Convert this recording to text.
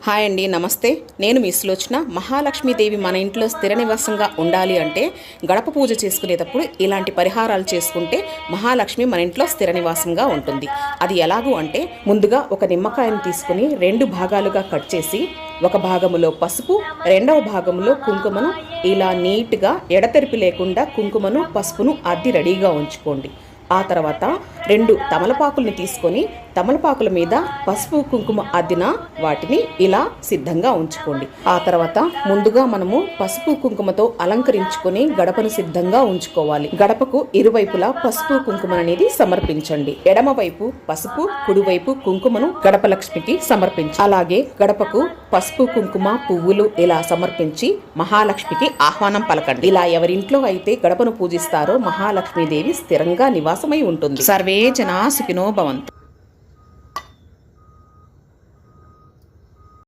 Hi అండి, నమస్తే. నేను మీ సులోచన. మహాలక్ష్మీదేవి మన ఇంట్లో స్థిర నివాసంగా ఉండాలి అంటే గడప పూజ చేసుకునేటప్పుడు ఇలాంటి పరిహారాలు చేసుకుంటే మహాలక్ష్మి మన ఇంట్లో స్థిర నివాసంగా ఉంటుంది. అది ఎలాగూ అంటే, ముందుగా ఒక నిమ్మకాయను తీసుకుని 2 భాగాలుగా కట్ చేసి ఒక భాగములో పసుపు, రెండవ భాగంలో కుంకుమను ఇలా నీట్గా ఎడతెరిపి లేకుండా కుంకుమను పసుపును అద్ది రెడీగా ఉంచుకోండి. ఆ తర్వాత 2 తమలపాకుల్ని తీసుకొని తమలపాకుల మీద పసుపు కుంకుమ అద్దిన వాటిని ఇలా సిద్ధంగా ఉంచుకోండి. ఆ తర్వాత ముందుగా మనము పసుపు కుంకుమతో అలంకరించుకొని గడపను సిద్ధంగా ఉంచుకోవాలి. గడపకు ఇరువైపులా పసుపు కుంకుమ అనేది సమర్పించండి. ఎడమవైపు పసుపు, కుడివైపు కుంకుమను గడప లక్ష్మికి సమర్పించి, అలాగే గడపకు పసుపు కుంకుమ పువ్వులు ఇలా సమర్పించి మహాలక్ష్మికి ఆహ్వానం పలకండి. ఇలా ఎవరింట్లో అయితే గడపను పూజిస్తారో మహాలక్ష్మీదేవి స్థిరంగా నివాసమై ఉంటుంది. సర్వే జనా సుఖినో భవంతు.